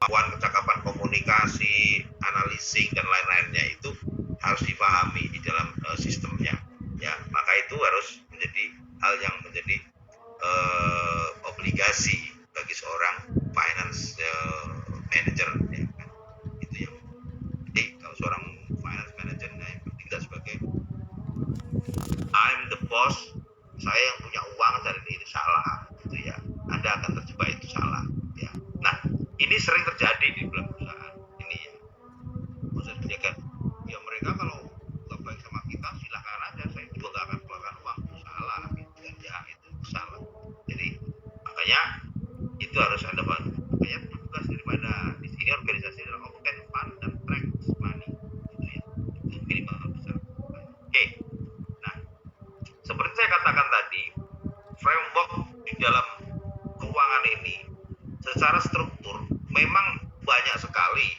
kemampuan kecakapan komunikasi, analising dan lain-lainnya itu harus dipahami di dalam sistemnya. Ya, maka itu harus menjadi hal yang menjadi obligasi bagi seorang finance manager, ya kan? Itu yang. Jadi kalau seorang finance manager yang bertindak sebagai I'm the boss, saya yang punya uang dan ini salah, gitu ya. Anda akan terjebak itu salah, ya. Nah, ini sering terjadi di dalam perusahaan ini, ya. Maksudnya kan, ya mereka kalau nggak baik sama kita silakan aja, saya juga nggak akan keluarkan uang, itu salah, gitu kan, ya, itu salah. Jadi makanya itu harus Anda bantu. Makanya tugas daripada di sini organisasi adalah obtain fund dan track money, gitu ya. Itu minimal besar. Oke. Nah, seperti saya katakan tadi, framework di dalam keuangan ini secara struktur memang banyak sekali,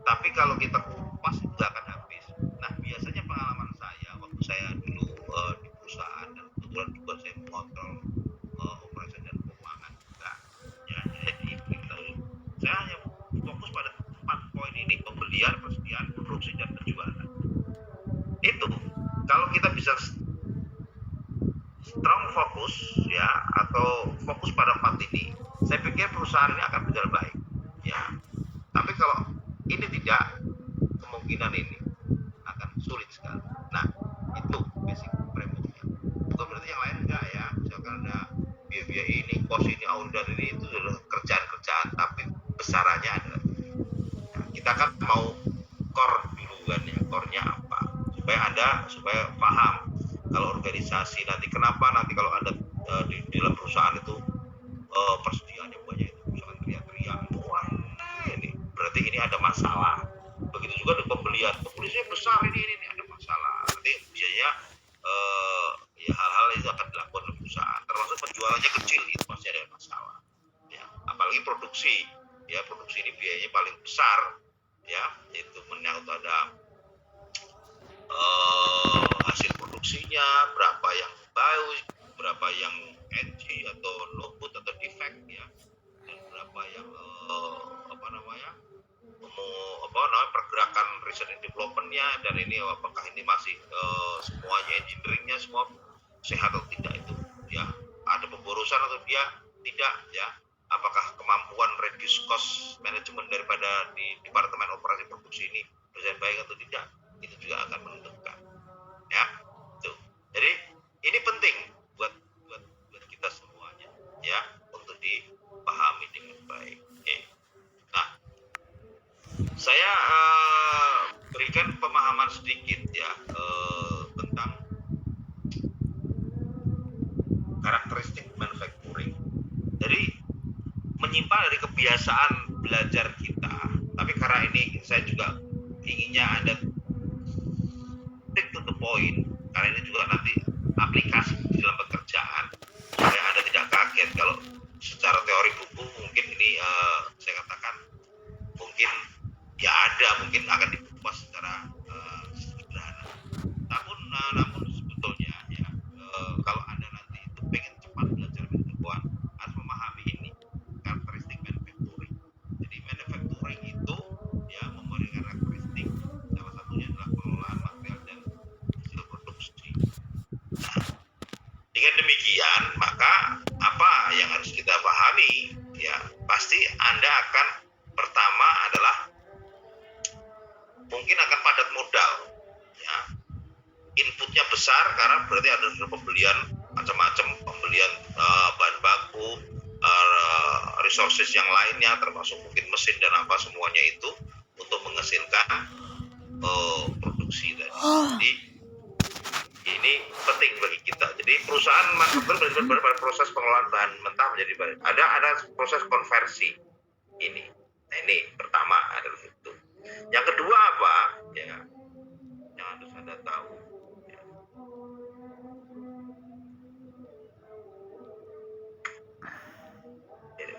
tapi kalau kita kupas itu nggak akan habis. Nah, biasanya pengalaman saya waktu saya dulu di perusahaan, dan kebetulan juga saya mengontrol operasi dan keuangan juga, ya. Jadi saya hanya fokus pada 4 poin ini: pembelian, persediaan, produksi, dan penjualan. Itu kalau kita bisa strong fokus, ya, atau fokus pada 4 ini, saya pikir perusahaan ini akan berjalan baik, ya. Tapi kalau ini tidak, kemungkinan ini akan sulit sekali. Nah, itu basic frameworknya. Bukan berarti yang lain enggak, ya. Misalkan ada biaya ini, kos ini, audit ini, itu adalah kerjaan-kerjaan, tapi besarannya adalah, ya, kita kan mau core dulu kan, ya. Core-nya apa? Supaya paham kalau organisasi nanti kenapa nanti kalau ada di dalam perusahaan itu persediaannya banyak, itu perusahaan teriak-teriak, wah ini berarti ini ada masalah. Begitu juga di pembeliannya besar, ini ada masalah. Nanti biasanya ya hal-hal itu akan dilakukan oleh perusahaan. Termasuk penjualannya kecil, itu pasti ada masalah, ya. Apalagi produksi, ya, produksi ini biayanya paling besar, ya. Itu menyangkut ada hasil produksinya, berapa yang bagus, berapa yang edgy atau luput atau defect, ya, dan berapa yang pergerakan research and development-nya, dan ini apakah ini masih semuanya engineering-nya semua sehat atau tidak, itu, ya. Ada pemborosan atau tidak, ya. Apakah kemampuan reduce cost management daripada di departemen operasi produksi ini berjalan baik atau tidak, itu juga akan menentukan, ya. Tuh. Jadi ini penting buat kita semuanya, ya, untuk dipahami dengan baik. Oke. Nah, saya berikan pemahaman sedikit, ya, tentang karakteristik manufacturing. Jadi menyimpang dari kebiasaan belajar kita, tapi karena ini saya juga inginnya Anda stick to the point, karena ini juga nanti aplikasi di dalam pekerjaan, supaya Anda tidak kaget kalau secara teori buku mungkin ini saya katakan mungkin ya ada, mungkin akan dikupas secara sederhana. Namun sebetulnya, ya, kalau Anda nanti itu pengen cepat belajar manajemen, harus memahami ini karakteristik manufacturing. Jadi manufacturing itu, ya, memberikan karakteristik, salah satunya adalah pengelolaan material dan hasil produksi. Nah, dengan demikian maka apa yang harus kita pahami, ya, pasti Anda akan pertama adalah mungkin akan padat modal, ya. Inputnya besar karena berarti ada pembelian macam-macam, pembelian bahan baku, resources yang lainnya, termasuk mungkin mesin dan apa semuanya itu untuk menghasilkan produksi tadi. Jadi ini penting bagi kita. Jadi perusahaan manufaktur pada proses pengelolaan bahan mentah menjadi bahan. Ada proses konversi ini. Nah, ini pertama adalah itu. Yang kedua apa? Ya, yang harus Anda tahu, ya.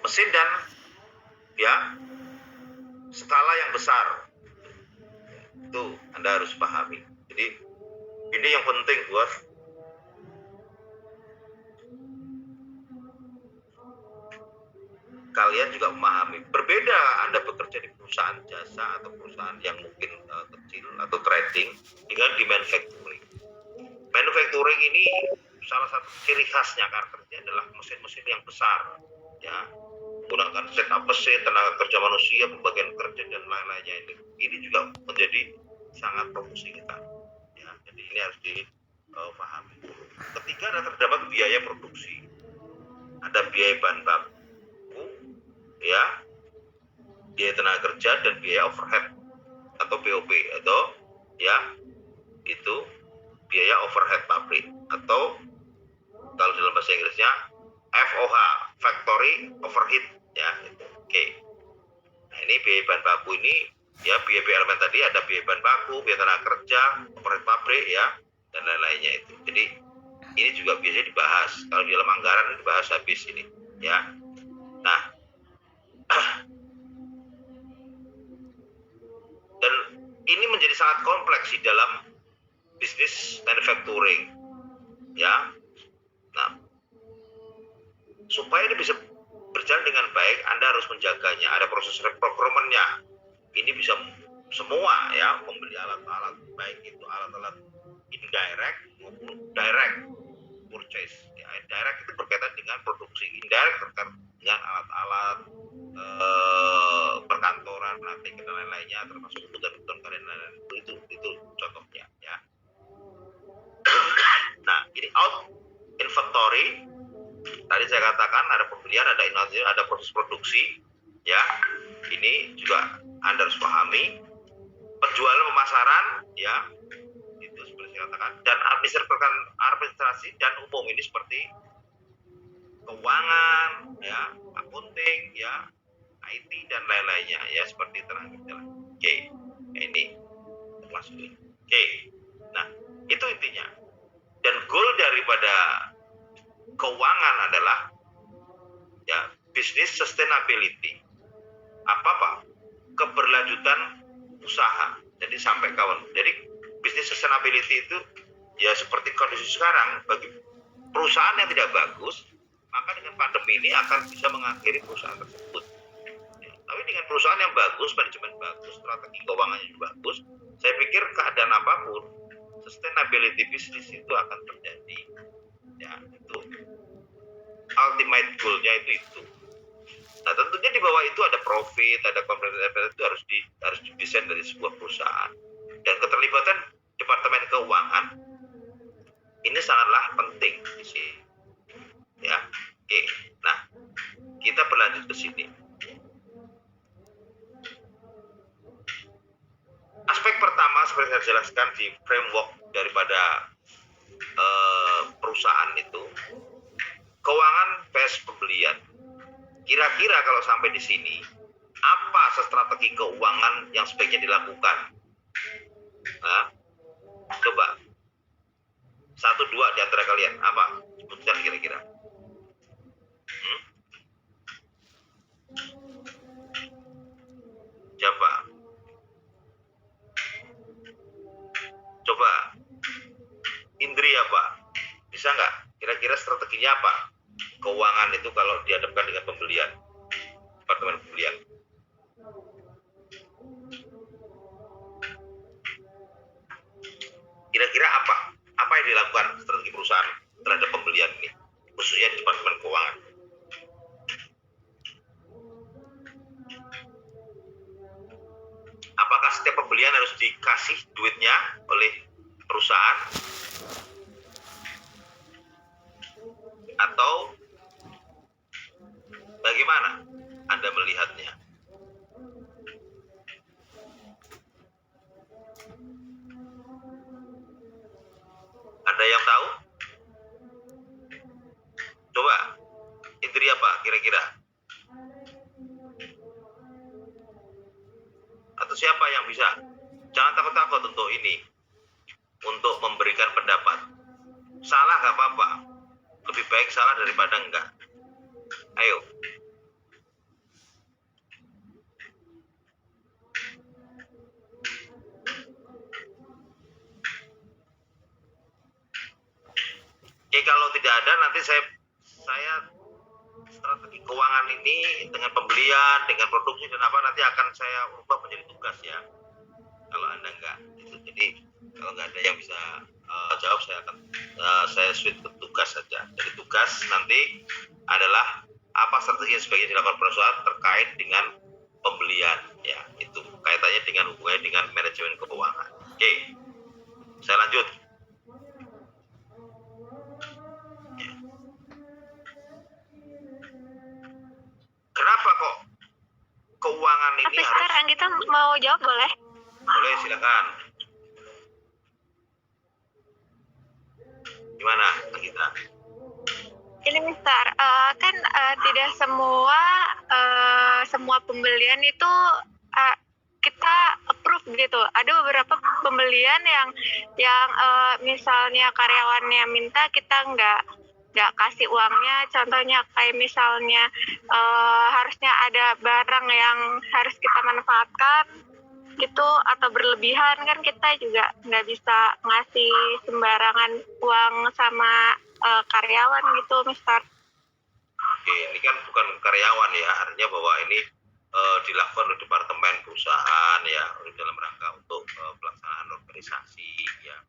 Mesin dan, ya, skala yang besar, ya, itu Anda harus pahami. Jadi ini yang penting buat kalian juga memahami. Berbeda Anda bekerja di perusahaan jasa atau perusahaan yang mungkin kecil atau trading dengan di manufacturing. Manufacturing ini salah satu ciri khasnya karakternya adalah mesin-mesin yang besar, ya, menggunakan setup mesin, tenaga kerja manusia, pembagian kerja dan lain-lainnya. Ini juga menjadi sangat promosi kita, ya. Jadi ini harus dipahami. Ketika terdapat biaya produksi, ada biaya bahan baku, ya, biaya tenaga kerja dan biaya overhead atau BOP atau ya itu biaya overhead pabrik atau kalau dalam bahasa Inggrisnya FOH, factory overhead, ya. Oke. Nah, ini biaya bahan baku ini, ya, biaya elemen tadi ada biaya bahan baku, biaya tenaga kerja, overhead pabrik, ya, dan lain-lainnya itu. Jadi ini juga biasanya dibahas kalau di dalam anggaran dibahas habis ini, ya. Nah, dan ini menjadi sangat kompleks di dalam bisnis manufacturing, ya. Nah, supaya ini bisa berjalan dengan baik, Anda harus menjaganya. Ada proses reprogramnya. Ini bisa semua, ya, membeli alat-alat, baik itu alat-alat indirect maupun direct purchase. Ya, direct itu berkaitan dengan produksi, indirect berkaitan dengan alat-alat perkantoran, praktik dan lain-lainnya, termasuk kebutuhan kalian lain-lain. Itu contohnya, ya. Nah, ini out inventory. Tadi saya katakan ada pembelian, ada inventory, ada proses produksi, ya. Ini juga Anda harus pahami. Penjualan, pemasaran, ya, itu seperti saya katakan. Dan administrasi dan umum ini seperti keuangan, ya, accounting, ya, IT dan lain-lainnya, ya, seperti tenaga kerja. Oke, ini termasuk ini. Oke, nah itu intinya. Dan goal daripada keuangan adalah, ya, business sustainability. Apa? Keberlanjutan usaha. Jadi sampai kawan. Jadi business sustainability itu ya seperti kondisi sekarang, bagi perusahaan yang tidak bagus, maka dengan pandemi ini akan bisa mengakhiri perusahaan tersebut. Ya, tapi dengan perusahaan yang bagus, manajemen bagus, strategi keuangannya juga bagus, saya pikir keadaan apapun, sustainability bisnis itu akan terjadi. Ya, itu ultimate goal-nya itu. Nah, tentunya di bawah itu ada profit, ada competitive, itu harus didesain dari sebuah perusahaan. Dan keterlibatan departemen keuangan ini sangatlah penting di sini. Ya, oke. Nah, kita berlanjut ke sini. Aspek pertama seperti saya jelaskan di framework daripada perusahaan itu, keuangan vs pembelian. Kira-kira kalau sampai di sini, apa strategi keuangan yang sebaiknya dilakukan? Nah, coba 1-2 di antara kalian, apa? Sebutkan kira-kira. Siapa? Coba. Indri apa? Bisa nggak? Kira-kira strateginya apa? Keuangan itu kalau dihadapkan dengan pembelian, departemen pembelian. Kira-kira apa? Apa yang dilakukan strategi perusahaan terhadap pembelian ini, khususnya di departemen keuangan? Apakah setiap pembelian harus dikasih duitnya oleh perusahaan? Atau bagaimana Anda melihatnya? Ada yang tahu? Coba, Indri apa kira-kira? Atau siapa yang bisa? Jangan takut-takut untuk ini, untuk memberikan pendapat. Salah gak apa-apa. Lebih baik salah daripada enggak. Ayo. Oke, kalau tidak ada nanti saya strategi keuangan ini dengan pembelian, dengan produksi dan apa nanti akan saya ubah menjadi tugas ya. Kalau Anda enggak, itu jadi kalau nggak ada yang bisa jawab, saya akan saya switch ke tugas saja. Jadi tugas nanti adalah apa strategi yang sebaiknya dilakukan perusahaan terkait dengan pembelian, ya itu kaitannya dengan hubungannya dengan manajemen keuangan. Oke, saya lanjut. Ya. Kenapa kok keuangan ini tapi sekarang kita mau jawab boleh? Boleh, silakan. Gimana kita? Ini Mister, kan tidak semua pembelian itu kita approve gitu. Ada beberapa pembelian yang misalnya karyawannya minta, kita nggak kasih uangnya. Contohnya kayak misalnya harusnya ada barang yang harus kita manfaatkan gitu atau berlebihan, kan kita juga nggak bisa ngasih sembarangan uang sama karyawan gitu, Mister. Oke, ini kan bukan karyawan ya, artinya bahwa ini dilakukan oleh departemen perusahaan ya, dalam rangka untuk pelaksanaan organisasi ya.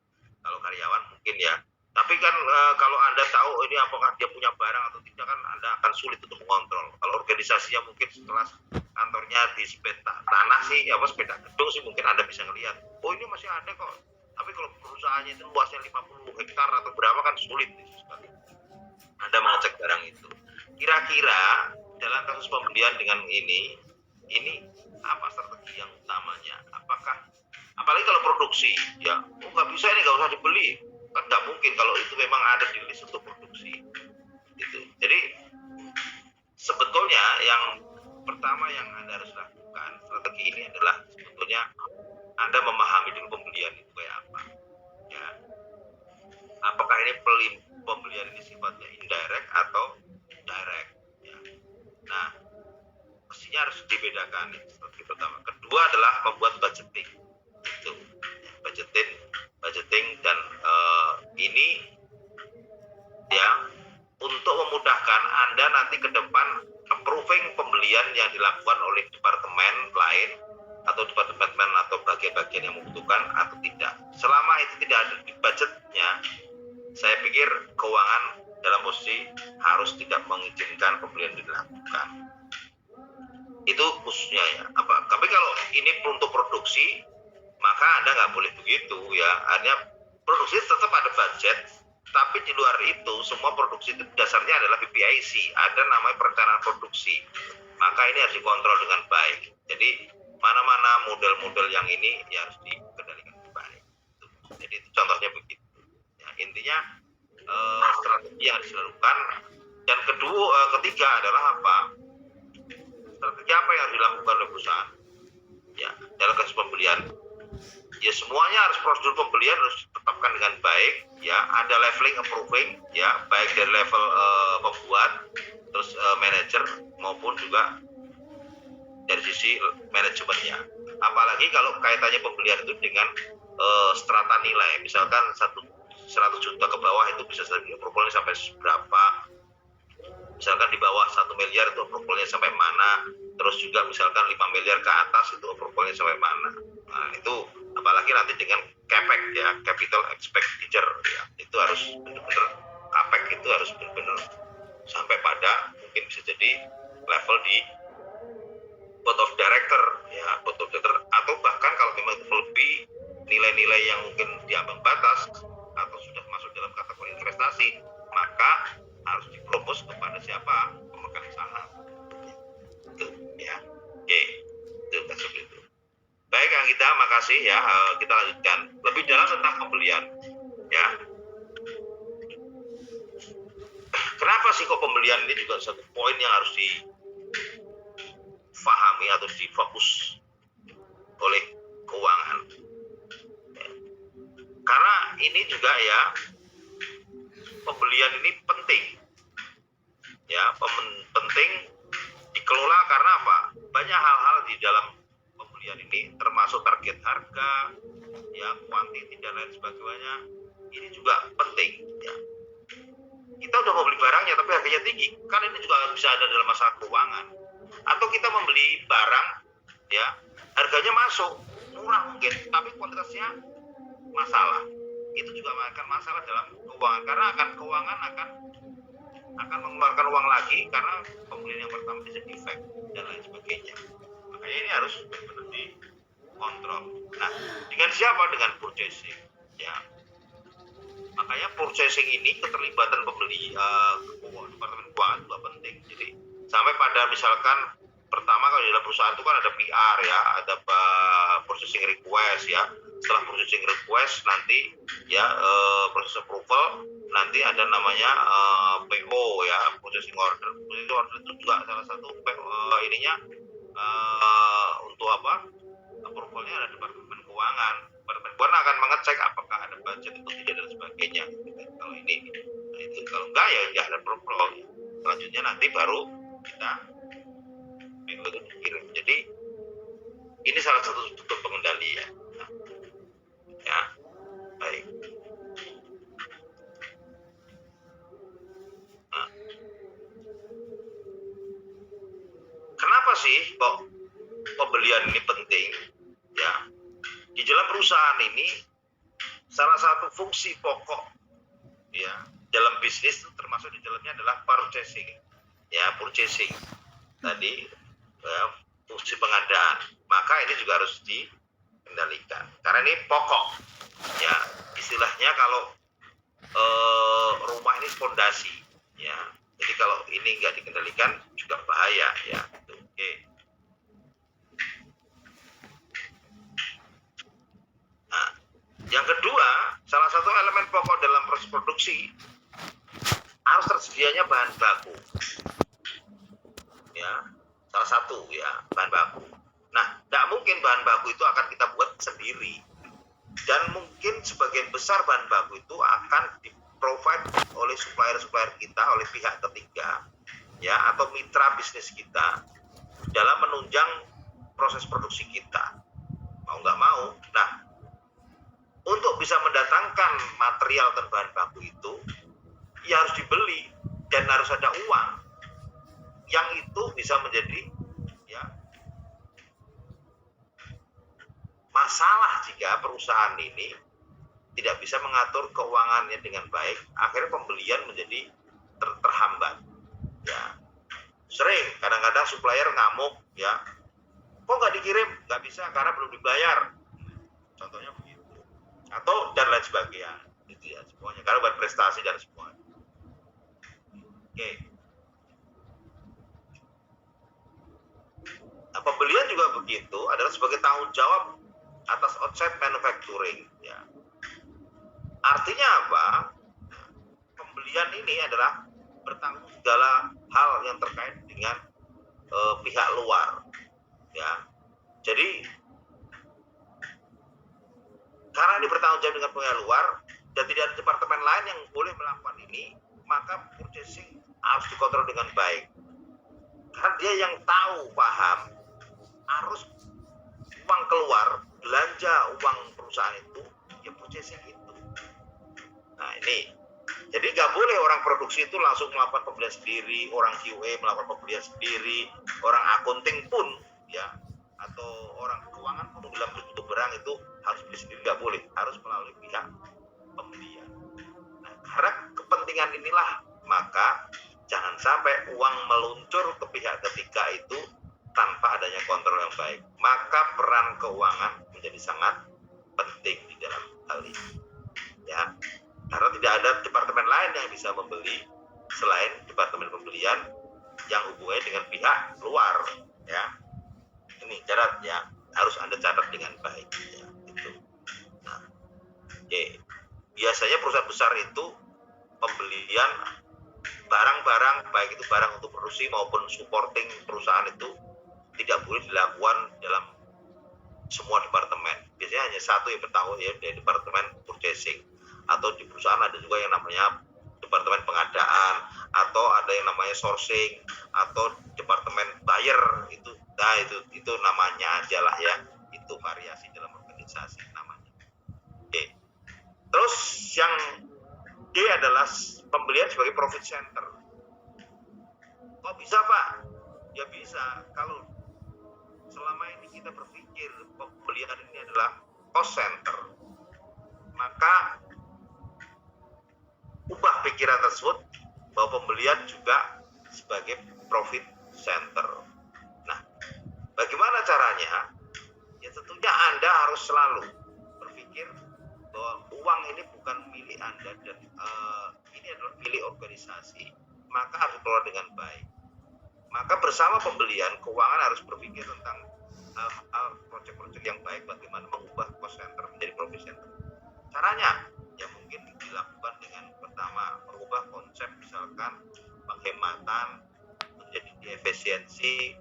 Kalau karyawan mungkin ya, tapi kan kalau Anda tahu ini apakah dia punya barang atau tidak kan Anda akan sulit untuk mengontrol. Kalau organisasinya mungkin setelah kantornya di sepeda tanah sih, apa sepeda gedung sih mungkin Anda bisa ngelihat, oh ini masih ada kok. Tapi kalau perusahaannya itu luasnya 50 hektar atau berapa kan sulit sekali Anda mengecek barang itu. Kira-kira dalam kasus pembelian dengan ini apa strategi yang utamanya? Apalagi kalau produksi ya, oh nggak bisa ini, nggak usah dibeli, kan nggak mungkin kalau itu memang ada di list untuk produksi gitu. Jadi sebetulnya yang pertama yang Anda harus lakukan strategi ini adalah sebetulnya Anda memahami dulu pembelian itu kayak apa ya. Apakah ini pembelian ini sifatnya indirect atau direct ya. Nah, mestinya harus dibedakan itu strategi pertama. Kedua adalah membuat budgeting itu ya, budgeting dan ini ya untuk memudahkan Anda nanti ke depan approving pembelian yang dilakukan oleh departemen lain atau departemen atau bagian-bagian yang membutuhkan atau tidak. Selama itu tidak ada di budgetnya, saya pikir keuangan dalam posisi harus tidak mengizinkan pembelian dilakukan. Itu khususnya ya. Tapi kalau ini untuk produksi, maka Anda nggak boleh begitu ya. Artinya produksi tetap ada budget, tapi di luar itu semua produksi itu dasarnya adalah PPIC, ada namanya perencanaan produksi. Maka ini harus dikontrol dengan baik. Jadi mana-mana model-model yang ini ya harus dikendalikan dengan baik. Jadi itu contohnya begitu. Ya, intinya strategi yang harus dilakukan. Dan ketiga adalah apa? Strategi apa yang harus dilakukan oleh perusahaan? Ya, dalam kasus pembelian, ya semuanya harus prosedur pembelian harus ditetapkan dengan baik. Ya, ada leveling, approving, ya baik dari level pembuat, terus manajer maupun juga dari sisi manajemennya. Apalagi kalau kaitannya pembelian itu dengan strata nilai, misalkan 100 juta ke bawah itu bisa approvalnya sampai berapa, misalkan di bawah 1 miliar itu approvalnya sampai mana, terus juga misalkan 5 miliar ke atas itu approvalnya sampai mana. Nah itu apalagi nanti dengan CAPEX ya, capital expenditure ya, itu harus benar-benar CAPEX itu harus benar-benar sampai pada mungkin bisa jadi level di board of director ya, board of director, atau bahkan kalau memang itu lebih nilai-nilai yang mungkin diambang batas atau sudah masuk dalam kategori investasi, maka harus dipropos kepada siapa? Pemegang saham. Itu ya. Oke, itu seperti itu. Baik Kang Gita, makasih ya. Kita lanjutkan lebih dalam tentang pembelian ya. Kenapa sih kok pembelian ini juga satu poin yang harus difahami atau difokus oleh keuangan ya. Karena ini juga ya, pembelian ini penting ya, penting dikelola. Karena apa? Banyak hal-hal di dalam pembelian ini, termasuk target harga ya, kuantiti dan lain sebagainya, ini juga penting ya. kita udah mau beli barangnya tapi harganya tinggi, kan ini juga bisa ada dalam masalah keuangan. Atau kita membeli barang ya harganya masuk murah mungkin tapi kualitasnya masalah, itu juga akan masalah dalam keuangan, karena keuangan akan mengeluarkan uang lagi karena pembelian yang pertama bisa defect dan lain sebagainya. Makanya ini harus benar-benar dikontrol. Nah, dengan siapa? Dengan purchasing ya. Makanya purchasing ini keterlibatan pembeli departemen keuangan juga penting. Jadi sampai pada misalkan pertama kalau di dalam perusahaan itu kan ada PR ya, ada purchasing request ya. Setelah purchasing request nanti ya proses approval, nanti ada namanya PO ya, purchasing order. Purchasing order itu juga salah satu ininya untuk apa? Approvalnya ada departemen keuangan. Departemen keuangan akan mengecek apakah ada budget atau tidak dan sebagainya. Kalau ini, nah itu kalau enggak ya nggak ada approval. Selanjutnya nanti baru kita PO itu dikirim. Jadi ini salah satu bentuk pengendalian. Ya, baik. Nah, kenapa sih kok pembelian ini penting? Ya, di dalam perusahaan ini salah satu fungsi pokok ya dalam bisnis itu termasuk di dalamnya adalah purchasing. Ya, purchasing tadi ya, fungsi pengadaan. Maka ini juga harus dikendalikan karena ini pokok ya, istilahnya kalau rumah ini fondasi ya, jadi kalau ini nggak dikendalikan juga bahaya ya. Oke. Nah, yang kedua, salah satu elemen pokok dalam proses produksi harus tersedianya bahan baku ya, salah satu ya bahan baku. Nah, tidak mungkin bahan baku itu akan kita buat sendiri. Dan mungkin sebagian besar bahan baku itu akan di-provide oleh supplier-supplier kita, oleh pihak ketiga, ya, atau mitra bisnis kita dalam menunjang proses produksi kita. Mau nggak mau. Nah, untuk bisa mendatangkan material dan bahan baku itu, ya harus dibeli dan harus ada uang. Yang itu bisa menjadi ya masalah jika perusahaan ini tidak bisa mengatur keuangannya dengan baik, akhirnya pembelian menjadi terhambat. Ya, sering kadang-kadang supplier ngamuk, ya, kok nggak dikirim? Nggak bisa karena belum dibayar. Contohnya begitu. Atau dan lain sebagainya, itu ya semuanya. Karena buat prestasi dan semuanya. Oke. Nah, pembelian juga begitu, adalah sebagai tanggung jawab atas outside manufacturing ya. Artinya apa? Pembelian ini adalah bertanggung segala hal yang terkait dengan pihak luar ya. Jadi karena ini bertanggung jawab dengan pihak luar dan tidak ada departemen lain yang boleh melakukan ini, maka purchasing harus dikontrol dengan baik. Karena dia yang tahu, paham, harus uang keluar, belanja uang perusahaan itu, ya purchasing itu. Nah ini, jadi nggak boleh orang produksi itu langsung melakukan pembelian sendiri, orang QA melakukan pembelian sendiri, orang akunting pun, ya, atau orang keuangan pun dalam bentuk barang itu harus beli sendiri, nggak boleh, harus melalui pihak pembelian. Nah, karena kepentingan inilah, maka jangan sampai uang meluncur ke pihak ketiga itu tanpa adanya kontrol yang baik. Maka peran keuangan menjadi sangat penting di dalam hal ini. Ya, karena tidak ada departemen lain yang bisa membeli selain departemen pembelian yang hubungannya dengan pihak luar. Ya, ini syaratnya harus Anda catat dengan baik. Ya, itu. Nah, biasanya perusahaan besar itu pembelian barang-barang, baik itu barang untuk produksi maupun supporting perusahaan itu tidak boleh dilakukan dalam semua departemen. Biasanya hanya satu yang bertanggung jawab, ya, departemen purchasing. Atau di perusahaan ada juga yang namanya departemen pengadaan, atau ada yang namanya sourcing, atau departemen buyer. Itu, nah itu namanya aja lah ya. Itu variasi dalam organisasi namanya. Oke. Terus yang D adalah pembelian sebagai profit center. Kok bisa Pak? Ya bisa kalau selama ini kita berpikir pembelian ini adalah cost center, maka ubah pikiran tersebut bahwa pembelian juga sebagai profit center. Nah, bagaimana caranya? Ya tentunya Anda harus selalu berpikir bahwa uang ini bukan milik Anda dan ini adalah milik organisasi, maka harus dikelola dengan baik. Maka bersama pembelian, keuangan harus berpikir tentang hal-hal proyek-proyek yang baik, bagaimana mengubah cost center menjadi profit center. Caranya, ya mungkin dilakukan dengan pertama, mengubah konsep misalkan penghematan menjadi efisiensi,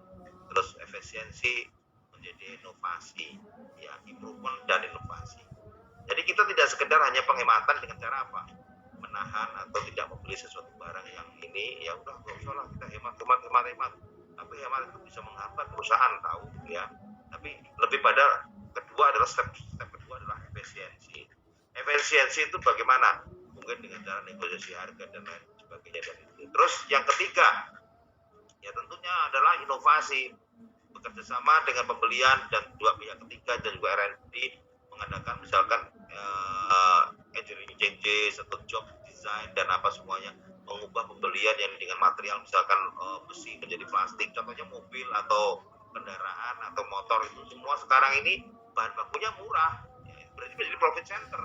terus efisiensi menjadi inovasi, ya improvement dan inovasi. Jadi kita tidak sekedar hanya penghematan dengan cara apa? Menahan atau tidak membeli sesuatu barang yang ini, ya udah nggak usah lah kita hemat. Tapi hemat itu bisa menghambat perusahaan tahu ya. Tapi lebih pada kedua adalah step kedua adalah efisiensi. Efisiensi itu bagaimana? Mungkin dengan cara negosiasi harga dan lain sebagainya. Terus yang ketiga, ya tentunya adalah inovasi, bekerja sama dengan pembelian dan dua pihak ketiga dan juga R&D mengadakan misalkan engineering changes atau job design dan apa semuanya, mengubah pembelian yang dengan material misalkan besi menjadi plastik, contohnya mobil atau kendaraan atau motor itu semua sekarang ini bahan bakunya murah, ya, berarti menjadi profit center.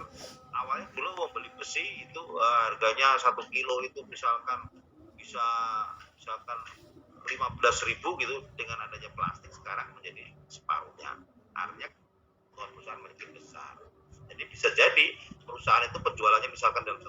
Awalnya dulu membeli besi itu harganya 1 kilo itu misalkan bisa misalkan 15.000 gitu, dengan adanya plastik sekarang menjadi separuhnya, artinya perusahaan makin besar. Jadi bisa jadi perusahaan itu penjualannya misalkan dalam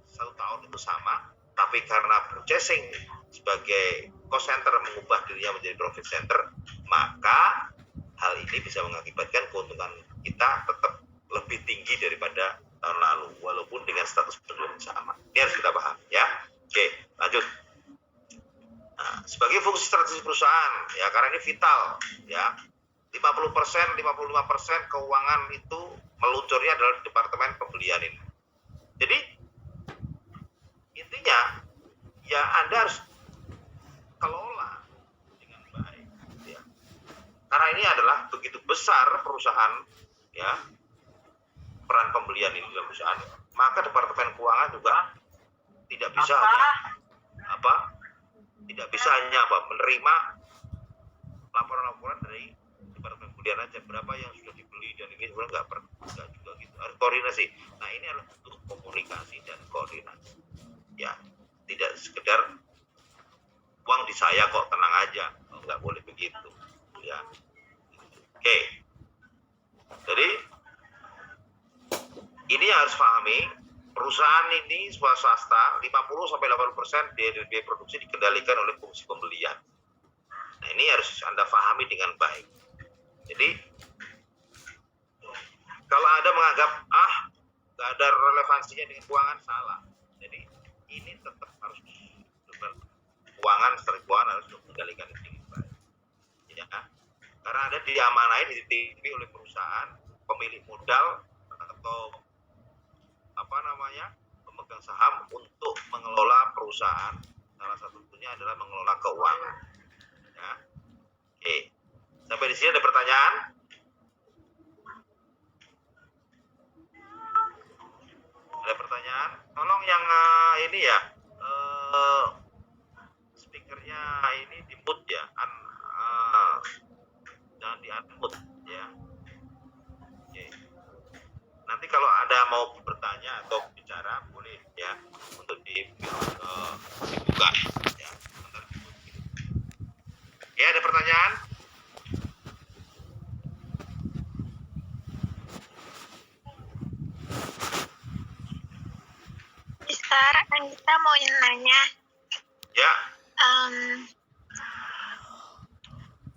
satu tahun itu sama, tapi karena purchasing sebagai cost center mengubah dirinya menjadi profit center, maka hal ini bisa mengakibatkan keuntungan kita tetap lebih tinggi daripada tahun lalu walaupun dengan status belum sama. Ini harus kita paham ya. Oke, lanjut. Nah, sebagai fungsi strategis perusahaan ya, karena ini vital ya, 50%, 55% keuangan itu meluncurnya adalah departemen pembelian ini. Jadi intinya ya Anda harus kelola dengan baik ya. Karena ini adalah begitu besar perusahaan ya, peran pembelian ini dalam perusahaan, maka departemen keuangan juga tidak bisa hanya menerima laporan-laporan dari departemen pembelian aja, berapa yang sudah dibeli dan ini sebenarnya nggak juga gitu, harus koordinasi. Nah ini adalah bentuk komunikasi dan koordinasi ya, tidak sekedar uang di saya kok tenang aja, nggak boleh begitu ya. Oke, jadi ini harus pahami, perusahaan ini swasta 50-80% biaya produksi dikendalikan oleh fungsi pembelian. Nah ini harus Anda pahami dengan baik. Jadi kalau Anda menganggap nggak ada relevansinya dengan keuangan, salah. Jadi ini tetap harus keuangan harus mengendalikan dengan baik. Ya, karena Anda diamanai, dititipi oleh perusahaan, pemilik modal atau pemegang saham untuk mengelola perusahaan. Salah satunya adalah mengelola keuangan. Ya. Oke. Sampai di sini ada pertanyaan? Ada pertanyaan? Tolong yang ini ya, speakernya ini di mute ya, jangan di unmute ya. Oke. Nanti kalau ada mau bertanya atau bicara boleh ya, untuk dibuka ya. Ya, ada pertanyaan? Mister, kita mau nanya. Ya.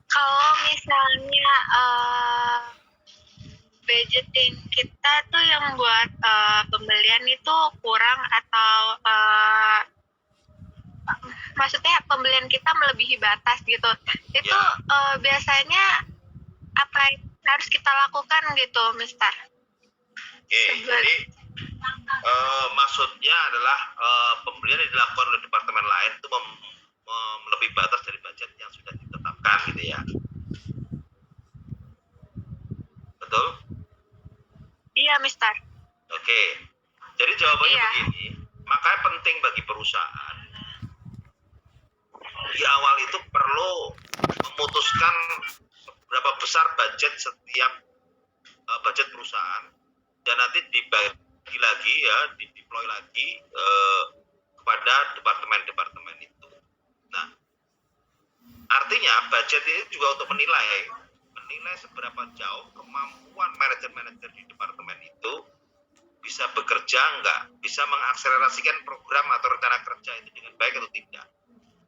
Kalau misalnya budgeting kita tuh yang buat pembelian itu kurang atau maksudnya pembelian kita melebihi batas gitu, itu biasanya apa yang harus kita lakukan gitu, Mister? Oke, jadi Maksudnya adalah pembelian yang dilakukan oleh departemen lain itu melebihi batas dari budget yang sudah ditetapkan gitu ya. Betul? Iya, Mister. Oke. Jadi jawabannya Iya. begini, makanya penting bagi perusahaan di awal itu perlu memutuskan seberapa besar budget setiap budget perusahaan dan nanti dibagi lagi ya, dideploy lagi kepada departemen-departemen itu. Nah, artinya budget ini juga untuk menilai seberapa jauh kemampuan manajer-manajer di departemen itu bisa bekerja enggak, bisa mengakselerasikan program atau rencana kerja itu dengan baik atau tidak.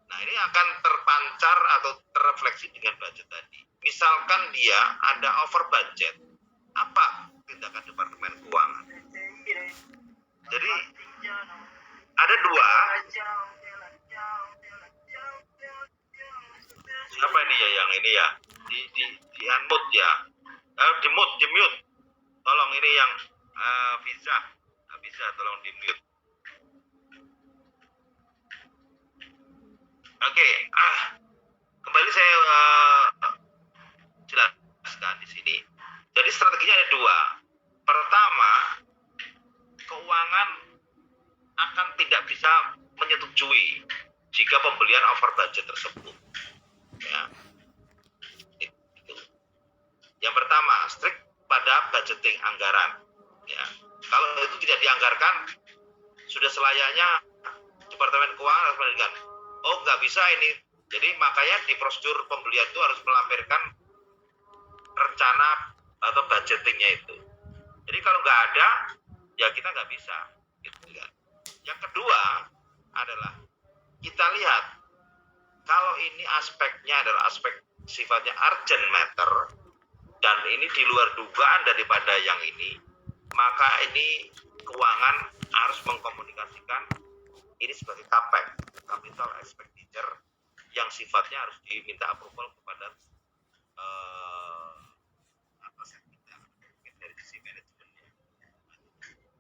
Nah, ini akan terpancar atau terrefleksi dengan budget tadi. Misalkan dia ada over budget, apa tindakan departemen keuangan? Jadi ada dua. Siapa ini ya yang ini ya? Di unmute ya. Di mute. Tolong ini yang Visa tolong di mute. Oke, kembali saya jelaskan di sini. Jadi strateginya ada dua. Pertama, keuangan akan tidak bisa menyetujui jika pembelian over budget tersebut. Ya, itu. Yang pertama, strict pada budgeting anggaran. Ya, kalau itu tidak dianggarkan, sudah selayaknya Departemen Keuangan harus melakukan. Oh, nggak bisa ini. Jadi makanya di prosedur pembelian itu harus melampirkan rencana atau budgetingnya itu. Jadi kalau nggak ada, ya kita nggak bisa. Gitu kan. Yang kedua adalah kita lihat kalau ini aspeknya adalah aspek sifatnya urgent matter dan ini di luar dugaan daripada yang ini, maka ini keuangan harus mengkomunikasikan ini sebagai CAPEX, capital expenditure, yang sifatnya harus diminta approval kepada atasan kita dari sisi manajemennya.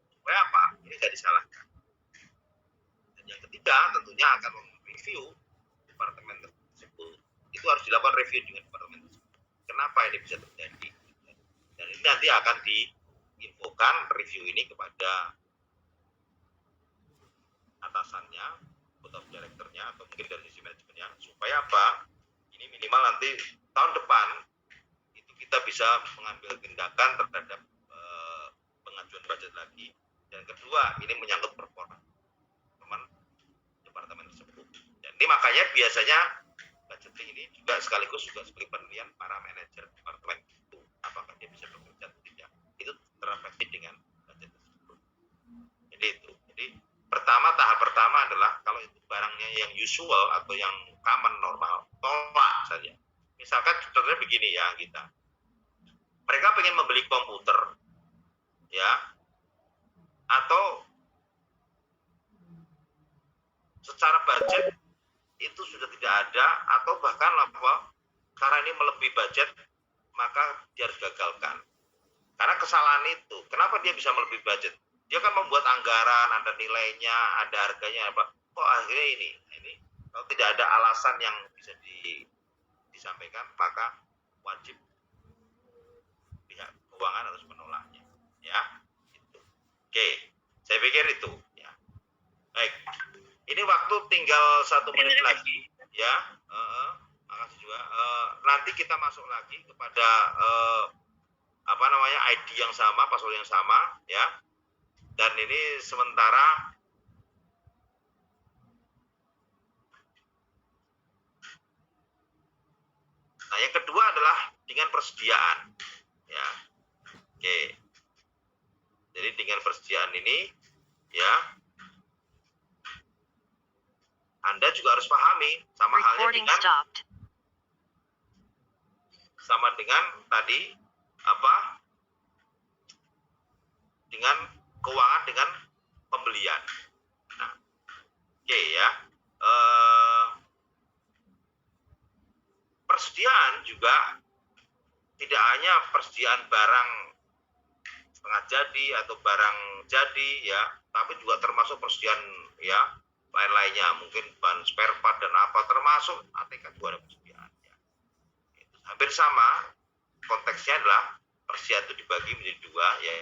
Supaya apa? Ini tidak disalahkan. Dan yang ketiga tentunya akan mereview departemen tersebut. Itu harus dilakukan review dengan departemen tersebut. Kenapa ini bisa terjadi? Dan ini nanti akan diinfokan review ini kepada atasannya, board of director-nya, atau mungkin dari sisi manajemennya, supaya apa? Ini minimal nanti tahun depan itu kita bisa mengambil tindakan terhadap pengajuan budget lagi. Dan kedua, ini menyangkut performa departemen tersebut. Dan ini makanya biasanya budgeting ini juga sekaligus juga sebagai penilaian para manajer departemen itu, apakah dia bisa bekerja atau tidak. Itu terrefleksi dengan budget tersebut. Jadi itu. Jadi tahap pertama adalah kalau itu barangnya yang usual atau yang common normal, tolak saja. Misalkan contohnya begini ya kita. Mereka pengen membeli komputer, ya, atau secara budget itu sudah tidak ada, atau bahkan apa, karena ini melebihi budget, maka dia harus gagalkan. Karena kesalahan itu, kenapa dia bisa melebihi budget? Dia kan membuat anggaran, ada nilainya, ada harganya, apa? Kok akhirnya ini kalau tidak ada alasan yang bisa disampaikan, maka wajib pihak keuangan harus menolaknya, ya. Itu. Oke, saya pikir itu, ya. Baik, ini waktu tinggal 1 menit lagi, ya. Makasih juga. Nanti kita masuk lagi kepada ID yang sama, password yang sama, ya. Dan ini sementara nah, yang kedua adalah dengan persediaan, ya. Oke. Jadi dengan persediaan ini, ya, Anda juga harus pahami sama halnya dengan tadi apa? Dengan keuangan dengan pembelian. Nah, oke ya. Persediaan juga tidak hanya persediaan barang setengah jadi atau barang jadi ya, tapi juga termasuk persediaan ya lain-lainnya, mungkin bahan spare part dan apa, termasuk ATK juga ada persediaan ya. Itu hampir sama, konteksnya adalah persediaan itu dibagi menjadi dua ya.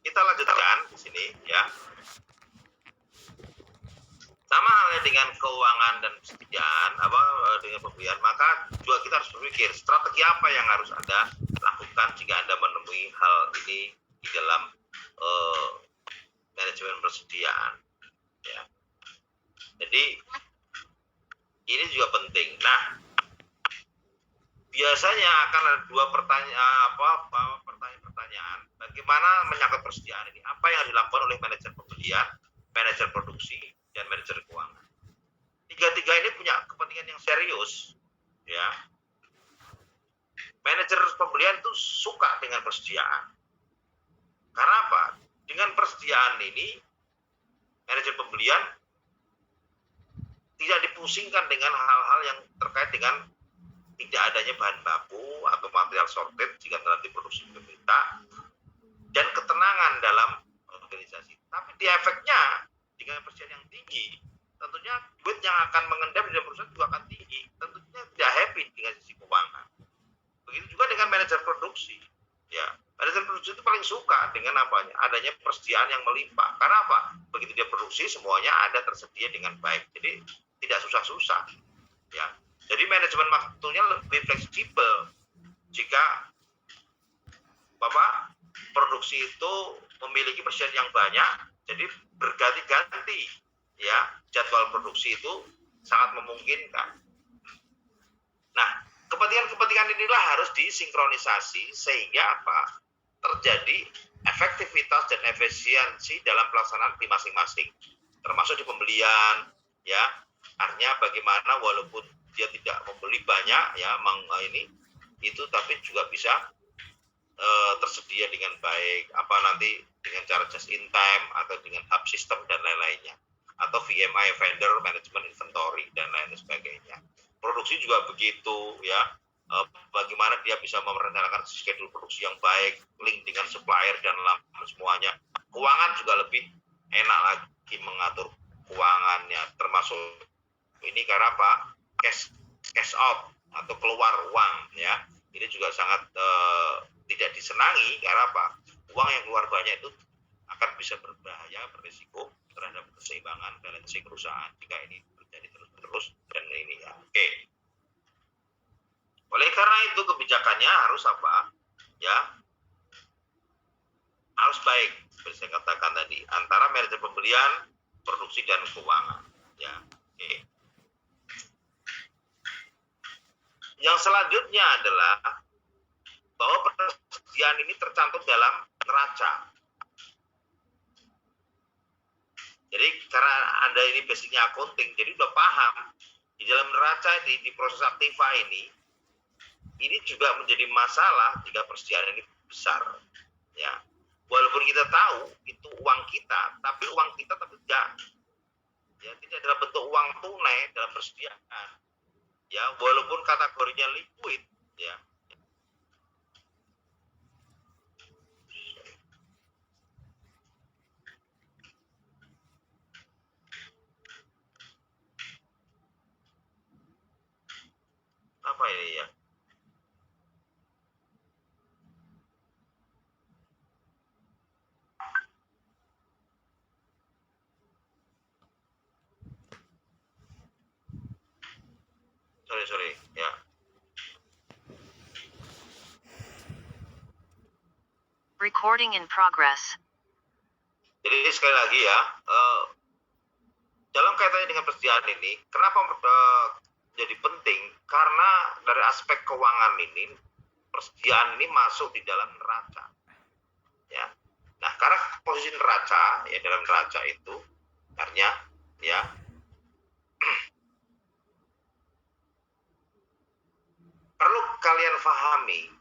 Kita lanjutkan di sini ya. Sama halnya dengan keuangan dan persediaan dengan pembelian, maka juga kita harus berpikir strategi apa yang harus Anda lakukan jika Anda menemui hal ini di dalam manajemen persediaan ya. Jadi ini juga penting. Nah, biasanya akan ada dua pertanyaan. Bagaimana menyangkut persediaan ini? Apa yang dilakukan oleh manajer pembelian, manajer produksi, dan manajer keuangan? Tiga-tiga ini punya kepentingan yang serius, ya. Manajer pembelian itu suka dengan persediaan. Karena apa? Dengan persediaan ini, manajer pembelian tidak dipusingkan dengan hal-hal yang terkait dengan tidak adanya bahan baku atau material shortage jika nanti produksi diminta, dan ketenangan dalam organisasi. Tapi di efeknya dengan persediaan yang tinggi, tentunya duit yang akan mengendap di dalam perusahaan juga akan tinggi. Tentunya tidak happy dengan sisi keuangan. Begitu juga dengan manajer produksi. Ya, manajer produksi itu paling suka dengan apanya? Adanya persediaan yang melimpah. Karena apa? Begitu dia produksi, semuanya ada tersedia dengan baik. Jadi tidak susah-susah. Ya, jadi manajemen waktunya lebih fleksibel jika Bapak produksi itu memiliki persediaan yang banyak, jadi berganti-ganti ya jadwal produksi itu sangat memungkinkan. Nah, kepentingan-kepentingan inilah harus disinkronisasi sehingga apa? Terjadi efektivitas dan efisiensi dalam pelaksanaan di masing-masing, termasuk di pembelian ya. Artinya bagaimana walaupun dia tidak membeli banyak ya itu tapi juga bisa tersedia dengan baik, apa nanti dengan cara just in time atau dengan hub system dan lain-lainnya, atau VMI vendor management inventory dan lain sebagainya. Produksi juga begitu ya, bagaimana dia bisa merencanakan schedule produksi yang baik, link dengan supplier dan semuanya. Keuangan juga lebih enak lagi mengatur keuangannya, termasuk ini karena apa? Cash out atau keluar uang ya. Ini juga sangat tidak disenangi karena apa? Uang yang keluar banyak itu akan bisa berbahaya, berisiko terhadap keseimbangan balancing perusahaan jika ini terjadi terus-menerus dan ini ya. Oke. Oleh karena itu kebijakannya harus apa? Ya, harus baik seperti saya katakan tadi antara manajer pembelian, produksi dan keuangan. Ya, oke. Yang selanjutnya adalah bahwa persediaan ini tercantum dalam neraca. Jadi karena Anda ini basicnya accounting, jadi udah paham di dalam neraca di proses aktiva ini juga menjadi masalah jika persediaan ini besar. Ya, walaupun kita tahu itu uang kita, tapi uang kita tidak, ya tidak dalam bentuk uang tunai dalam persediaan. Ya, walaupun kategorinya liquid, ya. Apa ini ya? Sorry, ya. Recording in progress. Jadi sekali lagi ya, dalam kaitannya dengan persediaan ini, kenapa jadi penting? Karena dari aspek keuangan ini, persediaan ini masuk di dalam neraca. Ya. Nah, karena posisi neraca ya dalam neraca itu, artinya ya perlu kalian pahami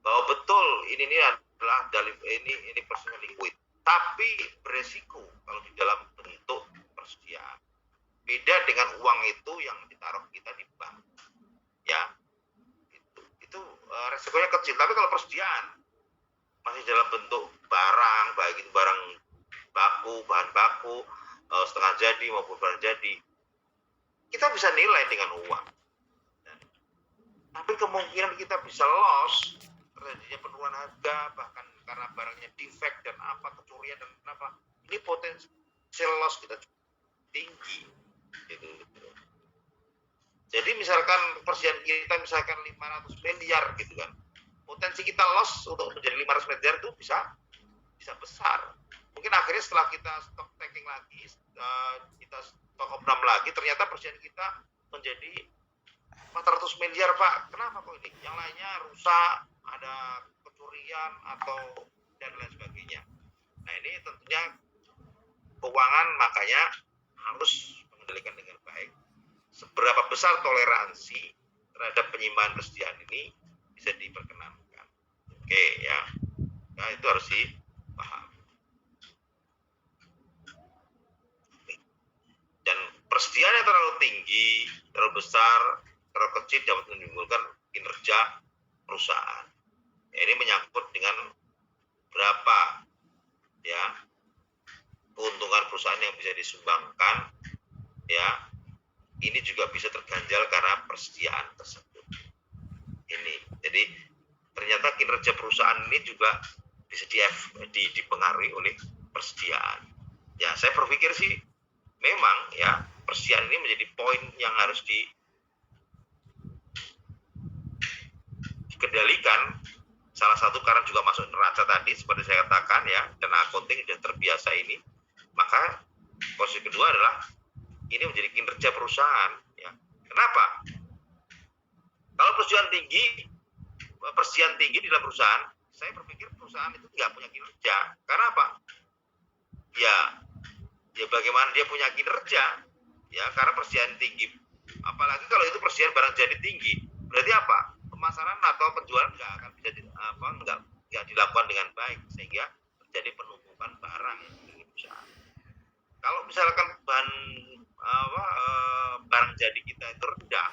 bahwa betul ini adalah ini personal liquid, tapi beresiko kalau di dalam bentuk persediaan. Beda dengan uang itu yang ditaruh kita di bank, ya itu resikonya kecil. Tapi kalau persediaan masih dalam bentuk barang, baik itu barang baku, bahan baku, setengah jadi maupun barang jadi, kita bisa nilai dengan uang. Tapi kemungkinan kita bisa loss, terjadinya penurunan harga, bahkan karena barangnya defect dan apa, kecurian dan apa, ini potensial loss kita tinggi. Gitu. Jadi misalkan persediaan kita misalkan 500 miliar gitu kan, potensi kita loss untuk menjadi 500 miliar itu bisa besar. Mungkin akhirnya setelah kita stock taking lagi, kita stock opnam lagi, ternyata persediaan kita menjadi 400 miliar Pak. Kenapa kok ini? Yang lainnya rusak, ada kecurian atau dan lain sebagainya. Nah ini tentunya keuangan makanya harus mengendalikan dengan baik. Seberapa besar toleransi terhadap penyimpanan persediaan ini bisa diperkenankan. Oke ya. Nah itu harus dipahami. Dan persediaan yang terlalu tinggi, terlalu besar, terlalu kecil dapat menimbulkan kinerja perusahaan. Ya, ini menyangkut dengan berapa ya keuntungan perusahaan yang bisa disumbangkan, ya ini juga bisa terganjal karena persediaan tersebut. Ini jadi ternyata kinerja perusahaan ini juga bisa dipengaruhi oleh persediaan. Ya saya berpikir sih memang ya persediaan ini menjadi poin yang harus dikendalikan. Salah satu karena juga masuk neraca tadi seperti saya katakan ya, dan accounting sudah terbiasa ini, maka posisi kedua adalah ini menjadi kinerja perusahaan ya. Kenapa? Kalau persediaan tinggi di dalam perusahaan, saya berpikir perusahaan itu nggak punya kinerja. Karena apa? Ya bagaimana dia punya kinerja ya, karena persediaan tinggi. Apalagi kalau itu persediaan barang jadi tinggi, berarti apa? Pemasaran atau penjualan nggak akan bisa nggak dilakukan dengan baik, sehingga terjadi penumpukan barang di perusahaan. Kalau misalkan barang jadi kita itu rendah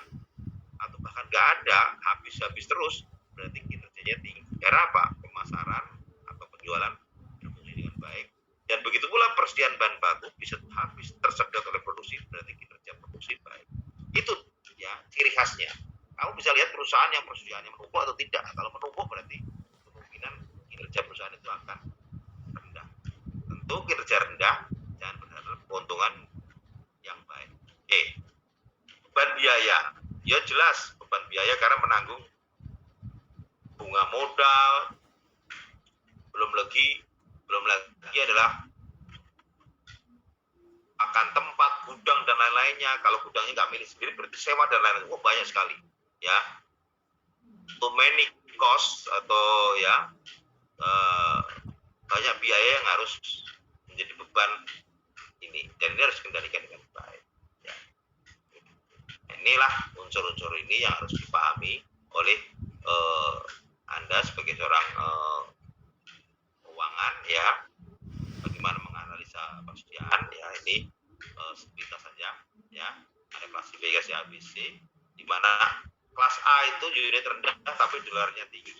atau bahkan nggak ada, habis terus, berarti kinerjanya tinggi. Karena apa? Pemasaran atau penjualan berfungsi dengan baik. Dan begitu pula persediaan bahan baku bisa habis tersedot oleh produksi, berarti kinerja produksi baik. Itu ya ciri khasnya. Kamu bisa lihat perusahaan yang persediaannya menumpuk atau tidak. Kalau menumpuk berarti kemungkinan kinerja perusahaan itu akan rendah. Tentu kinerja rendah jangan berharap keuntungan yang baik. Beban biaya. Ya jelas beban biaya karena menanggung bunga modal, belum lagi adalah akan tempat, gudang dan lain-lainnya. Kalau gudangnya nggak milik sendiri berarti sewa dan lain-lain. Banyak sekali ya. Too many cost atau ya banyak biaya yang harus menjadi beban ini, dan ini harus dikendalikan dengan baik ya. Inilah unsur-unsur ini yang harus dipahami oleh Anda sebagai seorang keuangan ya, bagaimana menganalisa persediaan ya. Ini sepintas saja ya. Ada klasifikasi ABC di mana kelas A itu unit rendah tapi dolarnya tinggi,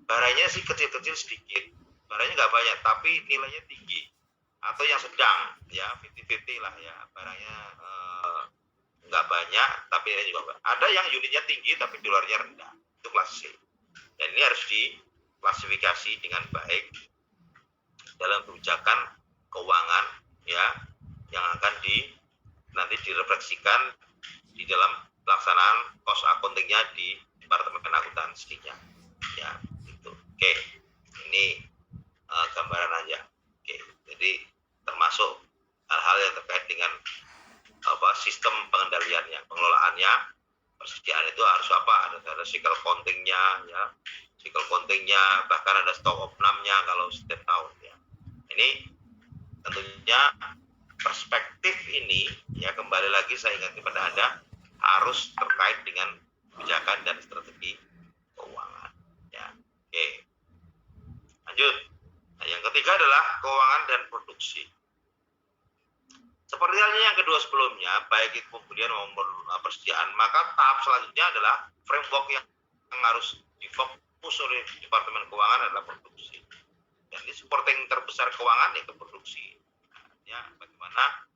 barangnya sih kecil-kecil sedikit, barangnya nggak banyak tapi nilainya tinggi, atau yang sedang ya 50-50 lah ya, barangnya nggak banyak tapi nilainya juga banyak. Ada yang unitnya tinggi tapi dolarnya rendah, itu kelas C. Dan ini harus diklasifikasi dengan baik dalam kebijakan keuangan ya, yang akan nanti direfleksikan di dalam pelaksanaan cost accounting-nya di Departemen Akuntansinya ya gitu. Oke, ini gambaran aja. Oke, jadi sistem pengendaliannya, pengelolaannya. Persediaan itu harus apa? Ada cycle counting-nya, ya, cycle counting-nya, bahkan ada stock of num-nya kalau setiap tahun, ya. Ini tentunya perspektif ini, ya, kembali lagi saya ingat kepada Anda, harus terkait dengan kebijakan dan strategi keuangan, ya. Oke, lanjut. Nah, yang ketiga adalah keuangan dan produksi. Seperti halnya yang kedua sebelumnya, baik itu pembelian maupun persediaan, maka tahap selanjutnya adalah framework yang harus difokus oleh Departemen Keuangan adalah produksi. Dan ini supporting terbesar keuangan yaitu produksi. Nah, ya, bagaimana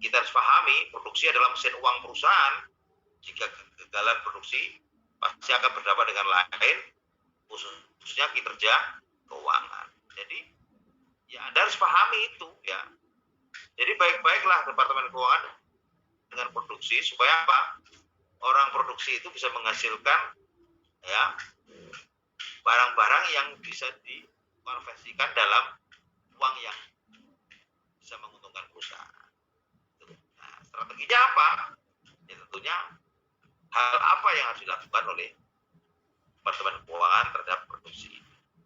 kita harus pahami produksi adalah mesin uang perusahaan. Jika kegagalan produksi pasti akan berdampak dengan lain, khususnya kinerja keuangan. Jadi ya Anda harus pahami itu, ya. Jadi baik-baiklah Departemen Keuangan dengan produksi supaya apa? Orang produksi itu bisa menghasilkan, ya, barang-barang yang bisa dikonversikan dalam uang yang bisa menguntungkan perusahaan. Nah, strateginya apa? Ya tentunya hal apa yang harus dilakukan oleh Departemen Keuangan terhadap produksi.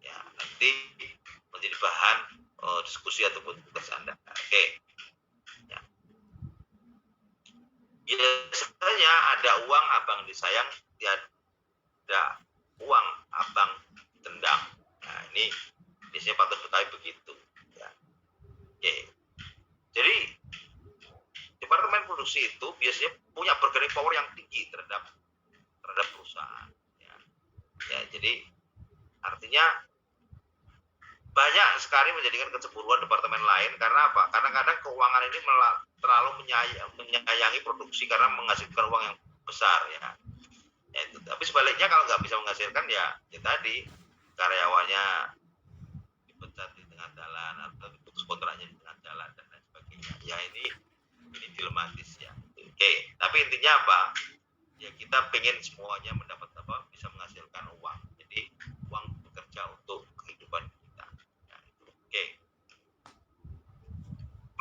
Ya, nanti menjadi bahan diskusi ataupun tugas Anda. Oke. Ya. Biasanya ada uang abang disayang, tiada uang abang tendang. Nah, ini biasanya patut diketahui begitu. Ya. Oke. Jadi Departemen Produksi itu biasanya punya bargaining power yang tinggi terhadap perusahaan. Ya. Ya, jadi artinya banyak sekali menjadikan kecemburuan departemen lain karena apa? Kadang-kadang keuangan ini terlalu menyayangi produksi karena menghasilkan uang yang besar, ya. Ya itu. Tapi sebaliknya kalau nggak bisa menghasilkan, ya tadi karyawannya dipecat di tengah jalan atau diputus kontraknya di tengah jalan dan lain sebagainya. Ya ini dilematis, ya. Oke, tapi intinya apa? Ya kita pengen semuanya mendapat apa? Bisa menghasilkan uang. Jadi uang bekerja untuk kehidupan kita. Ya, itu. Oke.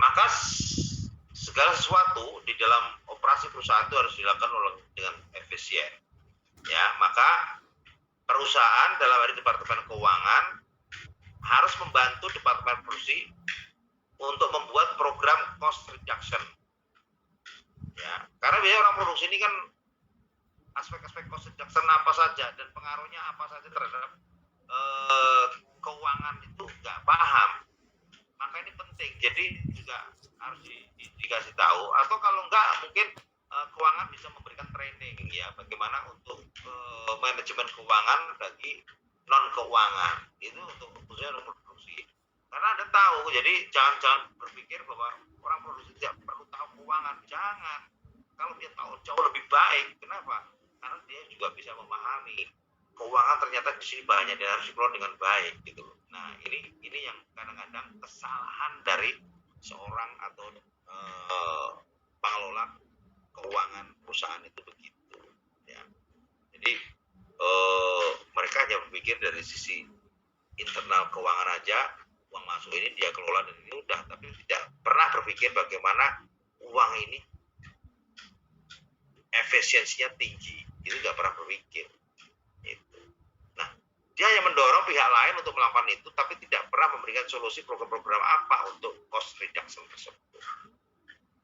Maka segala sesuatu di dalam operasi perusahaan itu harus dilakukan dengan efisien. Ya, maka perusahaan dalam hal Departemen Keuangan harus membantu Departemen Produksi untuk membuat program cost reduction. Ya, karena biasanya orang produksi ini kan aspek-aspek cost reduction apa saja dan pengaruhnya apa saja terhadap keuangan itu nggak paham. Maka ini penting. Jadi juga harus dikasih tahu, atau kalau enggak mungkin keuangan bisa memberikan training, ya, bagaimana untuk manajemen keuangan bagi non keuangan itu untuk khususnya untuk produksi. Karena Anda tahu, jadi jangan berpikir bahwa orang produksi tidak perlu tahu keuangan. Jangan. Kalau dia tahu jauh lebih baik. Kenapa? Karena dia juga bisa memahami keuangan ternyata di sini banyak dan harus dikelola dengan baik, gitu. Nah, ini yang kadang-kadang kesalahan dari seorang atau pengelola keuangan perusahaan itu begitu, ya. Jadi mereka hanya berpikir dari sisi internal keuangan aja, uang masuk ini dia kelola dan ini udah, tapi tidak pernah berpikir bagaimana uang ini efisiensinya tinggi, itu nggak pernah berpikir. Itu. Nah, dia hanya mendorong pihak lain untuk melakukan itu, tapi tidak pernah memberikan solusi program-program apa untuk cost reduction tersebut.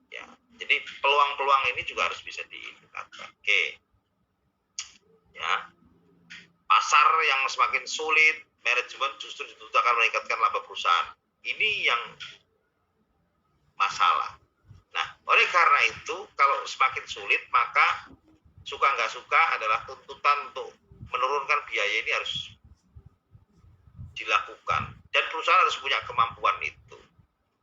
Ya, jadi peluang-peluang ini juga harus bisa diindikasikan. Oke. Ya. Pasar yang semakin sulit, manajemen justru dituntut akan meningkatkan laba perusahaan. Ini yang masalah. Nah, oleh karena itu, kalau semakin sulit, maka suka nggak suka adalah tuntutan untuk menurunkan biaya ini harus dilakukan. Dan perusahaan harus punya kemampuan itu.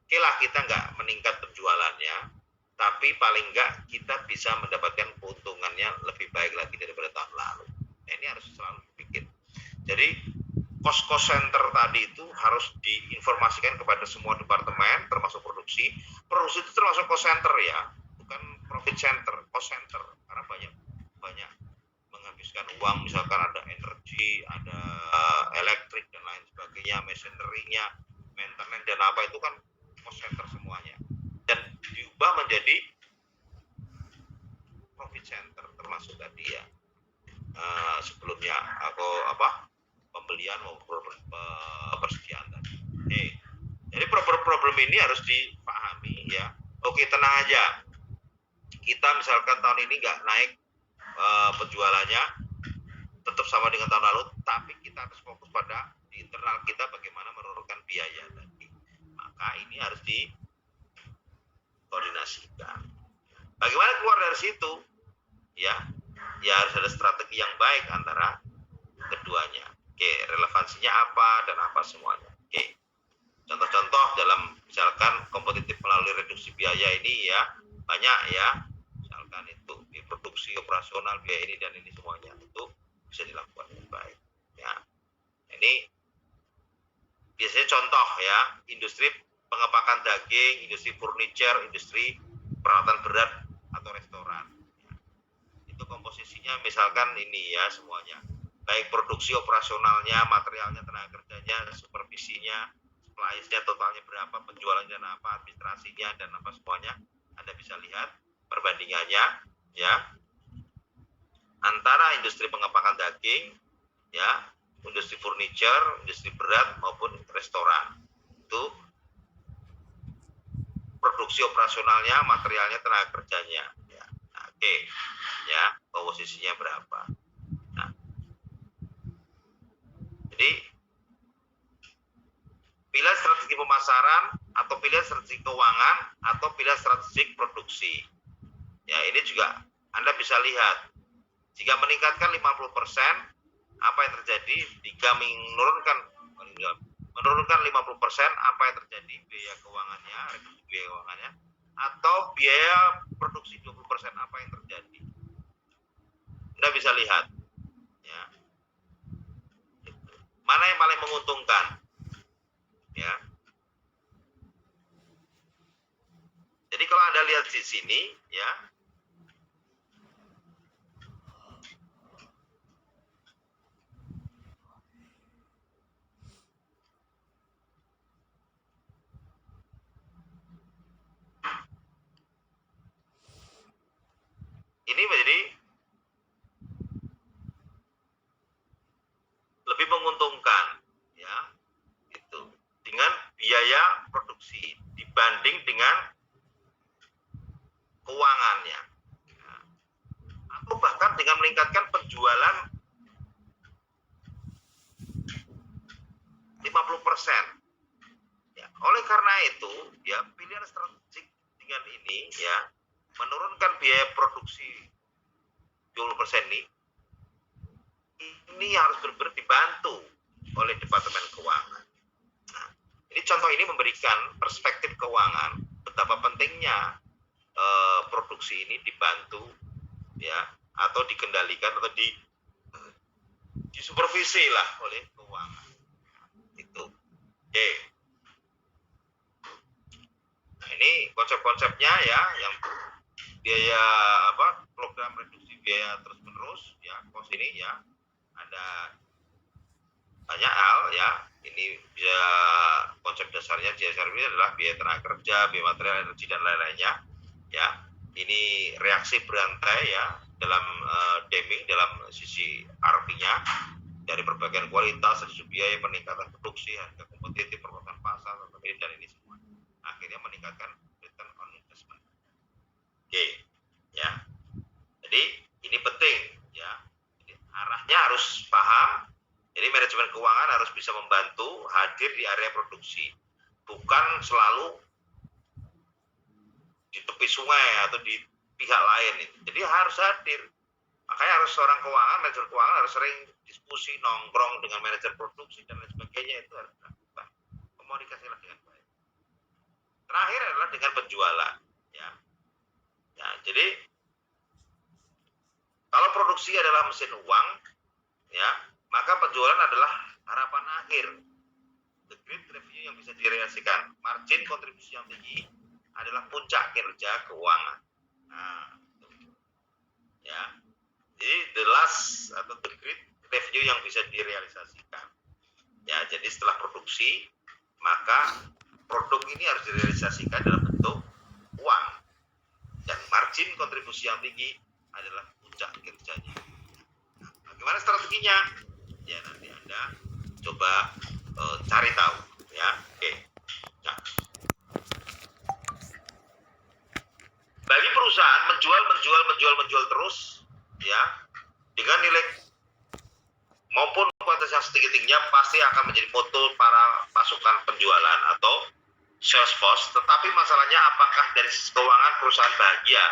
Oke lah, kita nggak meningkat penjualannya, tapi paling nggak kita bisa mendapatkan keuntungannya lebih baik lagi daripada tahun lalu. Nah, ini harus selalu dipikir. Jadi cost center tadi itu harus diinformasikan kepada semua departemen, termasuk produksi. Produksi itu termasuk cost center, ya, bukan profit center, cost center. Karena banyak menghabiskan uang, misalkan ada energi, ada elektrik dan lain sebagainya, machinery-nya, maintenance dan apa itu kan cost center semuanya. Dan diubah menjadi profit center, termasuk tadi ya sebelumnya atau pembelian maupun persediaan tadi. Jadi problem ini harus dipahami ya. Oke, tenang aja. Kita misalkan tahun ini nggak naik penjualannya, tetap sama dengan tahun lalu, tapi kita harus fokus pada di internal kita bagaimana menurunkan biaya tadi. Maka ini harus dikoordinasikan. Bagaimana keluar dari situ? Ya harus ada strategi yang baik antara keduanya. Oke, relevansinya apa dan apa semuanya. Oke, contoh-contoh dalam misalkan kompetitif melalui reduksi biaya ini ya banyak ya. Misalkan itu di produksi operasional biaya ini dan ini semuanya itu bisa dilakukan dengan baik. Ya, ini biasanya contoh ya, industri pengepakan daging, industri furniture, industri peralatan berat atau restoran. Ya. Itu komposisinya misalkan ini ya semuanya, baik produksi operasionalnya, materialnya, tenaga kerjanya, supervisinya, suppliesnya totalnya berapa, penjualannya apa, administrasinya dan apa semuanya. Anda bisa lihat perbandingannya ya antara industri pengepakan daging ya, industri furniture, industri berat maupun restoran. Itu produksi operasionalnya, materialnya, tenaga kerjanya ya. Nah, oke. Ya, posisinya berapa. Nah, jadi pilihan strategi pemasaran atau pilihan strategi keuangan atau pilihan strategi produksi. Ya, ini juga Anda bisa lihat. Jika meningkatkan 50%, apa yang terjadi? Jika menurunkan 50%, apa yang terjadi? Biaya keuangannya, reduksi biaya keuangannya, atau biaya produksi 20%, apa yang terjadi? Anda bisa lihat. Ya. Mana yang paling menguntungkan? Ya. Jadi kalau Anda lihat di sini, ya, ini menjadi lebih menguntungkan, ya, itu dengan biaya produksi dibanding dengan keuangannya, ya. Atau bahkan dengan meningkatkan penjualan 50%. Ya, oleh karena itu, ya, pilihan strategik dengan ini, ya, menurunkan biaya produksi 20% ini harus benar-benar dibantu oleh Departemen Keuangan. Nah, ini contoh ini memberikan perspektif keuangan betapa pentingnya produksi ini dibantu ya atau dikendalikan atau disupervisi lah oleh keuangan. Itu. Oke. Nah, ini konsep-konsepnya ya yang biaya program reduksi biaya terus menerus ya, kos ini ya ada banyak hal ya. Ini bisa konsep dasarnya CSR ini adalah biaya tenaga kerja, biaya material, energi dan lain-lainnya ya. Ini reaksi berantai ya dalam Deming dalam sisi RP-nya dari perbaikan kualitas, reduksi biaya, peningkatan produksi, harga kompetitif, perluasan pasar dan ini semua akhirnya meningkatkan return on investment. Oke, ya. Jadi ini penting ya. Jadi, arahnya harus paham. Jadi manajemen keuangan harus bisa membantu hadir di area produksi, bukan selalu di tepi sungai atau di pihak lain. Jadi harus hadir. Makanya harus seorang keuangan, manajer keuangan harus sering diskusi, nongkrong dengan manajer produksi dan lain sebagainya, itu harus dilakukan. Komunikasilah dengan baik. Terakhir adalah dengan penjualan. Ya, jadi kalau produksi adalah mesin uang, ya, maka penjualan adalah harapan akhir. The great revenue yang bisa direalisasikan, margin kontribusi yang tinggi adalah puncak kinerja keuangan. Nah, ya, jadi the last atau the great revenue yang bisa direalisasikan. Ya, jadi setelah produksi, maka produk ini harus direalisasikan dalam bentuk uang dan margin kontribusi yang tinggi adalah puncak kinerjanya. Nah, bagaimana strateginya? Ya nanti Anda coba cari tahu ya. Oke. Nah, bagi perusahaan menjual terus ya dengan nilai maupun kuantitas yang setinggi-tingginya pasti akan menjadi motor para pasukan penjualan atau sales force. Tetapi masalahnya apakah dari sisi keuangan perusahaan bahagia?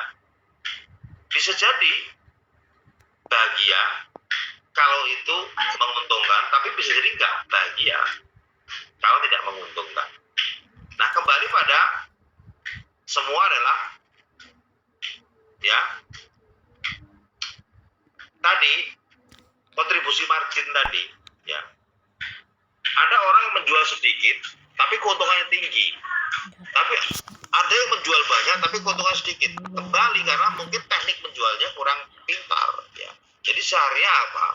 Bisa jadi bahagia kalau itu menguntungkan, tapi bisa jadi nggak bahagia kalau tidak menguntungkan. Nah, kembali pada semua adalah ya tadi kontribusi margin tadi ya. Ada orang yang menjual sedikit tapi keuntungannya tinggi. Tapi ada yang menjual banyak tapi keuntungannya sedikit. Kembali karena mungkin teknik menjualnya kurang pintar ya. Jadi seharusnya apa?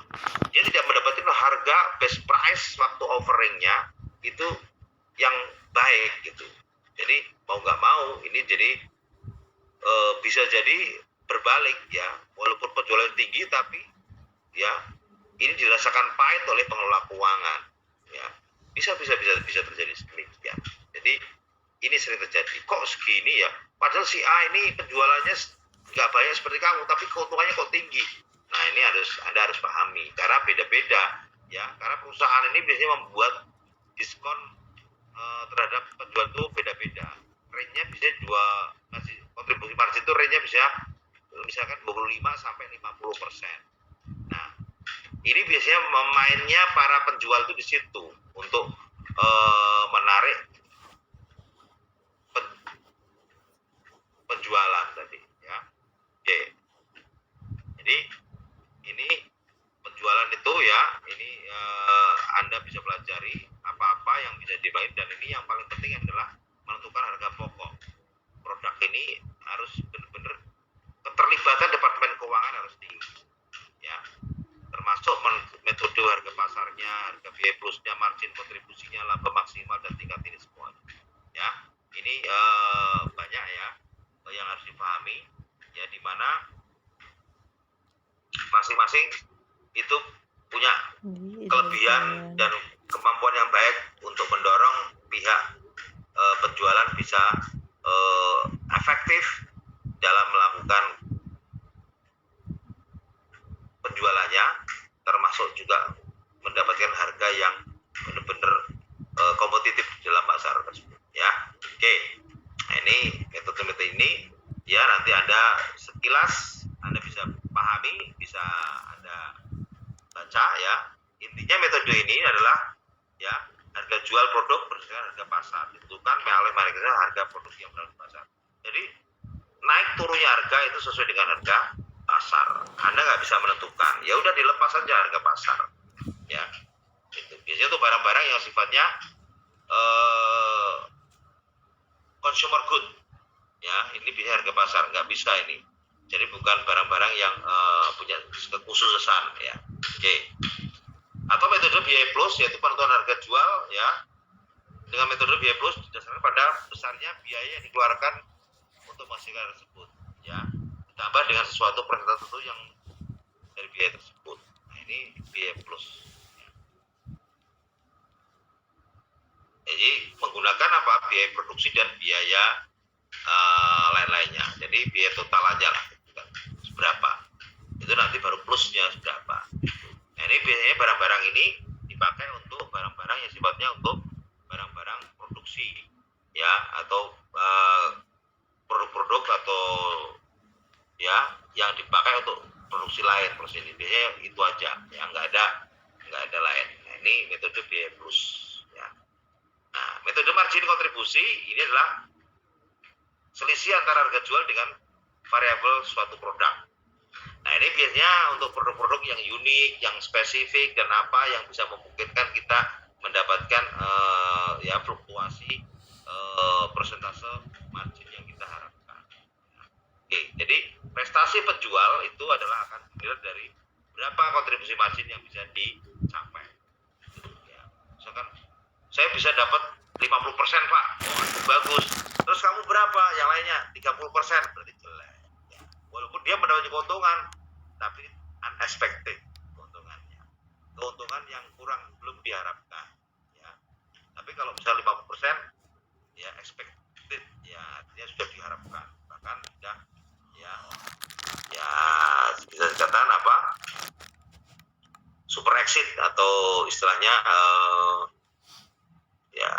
Dia tidak mendapatkan harga best price waktu offeringnya itu yang baik gitu. Jadi mau nggak mau ini jadi bisa jadi berbalik ya. Walaupun penjualan tinggi tapi ya ini dirasakan pahit oleh pengelola keuangan ya. Bisa terjadi demikian. Jadi ini sering terjadi. Kok segini ya? Padahal si A ini penjualannya nggak banyak seperti kamu, tapi keuntungannya kok tinggi. Nah ini Anda harus pahami karena beda-beda ya. Karena perusahaan ini biasanya membuat diskon terhadap penjual itu beda-beda. Range-nya bisa kontribusi margin itu range-nya bisa misalkan 25 sampai 50%. Nah ini biasanya memainnya para penjual itu di situ untuk menarik penjualan tadi ya. Oke. Jadi ini penjualan itu ya, ini Anda bisa pelajari apa-apa yang bisa dibaik, dan ini yang paling penting adalah menentukan harga pokok. Produk ini harus benar-benar keterlibatan departemen keuangan harus tinggi ya. Termasuk metode harga pasarnya, harga biaya plusnya, margin kontribusinya, laba maksimal dan tingkat ini semua ya. Ini banyak ya yang harus dipahami ya, di mana masing-masing itu punya kelebihan dan kemampuan yang baik untuk mendorong pihak penjualan bisa efektif dalam melakukan penjualannya, termasuk juga mendapatkan harga yang benar-benar kompetitif dalam pasar tersebut ya. Oke. Nah, ini metode ini ya, nanti Anda sekilas Anda bisa pahami, bisa Anda baca ya. Intinya metode ini adalah ya harga jual produk berdasarkan harga pasar, ditentukan oleh manajemen harga produk yang berada di pasar. Jadi naik turunnya harga itu sesuai dengan harga pasar. Anda nggak bisa menentukan, ya udah dilepas saja harga pasar ya. Itu biasanya untuk barang-barang yang sifatnya consumer good ya, ini bisa harga pasar, nggak bisa ini. Jadi bukan barang-barang yang punya kekhususan ya. Oke. Atau metode biaya plus, yaitu penentuan harga jual ya. Dengan metode biaya plus didasarkan pada besarnya biaya yang dikeluarkan untuk menghasilkan tersebut ya, ditambah dengan sesuatu persentase tertentu yang dari biaya tersebut. Nah ini biaya plus ya. Jadi menggunakan apa? Biaya produksi dan biaya lain-lainnya. Jadi biaya total aja lah, seberapa itu nanti baru plusnya seberapa. Nah ini biasanya barang-barang ini dipakai untuk barang-barang yang sifatnya untuk barang-barang produksi ya, atau produk-produk atau ya yang dipakai untuk produksi lain. Terus ini biasanya itu aja ya, nggak ada lain. Nah ini metode biaya plus ya. Nah metode margin kontribusi ini adalah selisih antara harga jual dengan variabel suatu produk. Nah ini biasanya untuk produk-produk yang unik, yang spesifik, dan apa yang bisa memungkinkan kita mendapatkan ya fluktuasi persentase margin yang kita harapkan. Oke, jadi prestasi penjual itu adalah akan dilihat dari berapa kontribusi margin yang bisa dicapai. Ya, misalkan saya bisa dapat 50% Pak, bagus. Terus kamu berapa? Yang lainnya 30%, berarti jelek. Ya, walaupun dia mendapat keuntungan, tapi unexpected keuntungannya, keuntungan yang belum diharapkan, ya. Tapi kalau misalnya 50%, ya expected, ya dia sudah diharapkan, bahkan sudah, ya bisa dikatakan apa, super exit atau istilahnya ya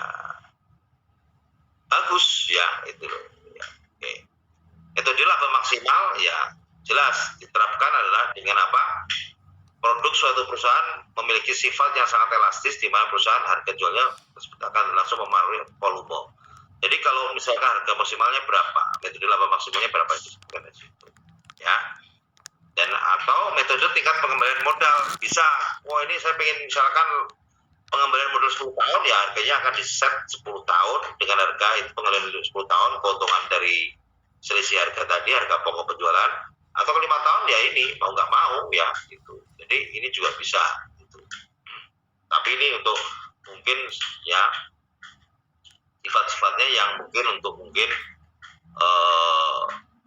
bagus, ya itu loh, ya. Oke. Metode laba maksimal ya jelas diterapkan adalah dengan apa, produk suatu perusahaan memiliki sifat yang sangat elastis, di mana perusahaan harga jualnya tersebut akan langsung memengaruhi volume. Jadi kalau misalkan harga maksimalnya berapa, metode laba maksimalnya berapa, itu sebenarnya situ, ya. Dan atau metode tingkat pengembalian modal bisa, wah ini saya pengen misalkan pengembalian modal 10 tahun, ya harganya akan di set 10 tahun dengan harga itu pengembalian 10 tahun, keuntungan dari selisih harga tadi, harga pokok penjualan, atau ke 5 tahun ya ini mau nggak mau ya gitu. Jadi ini juga bisa gitu. Tapi ini untuk mungkin ya sifat-sifatnya yang mungkin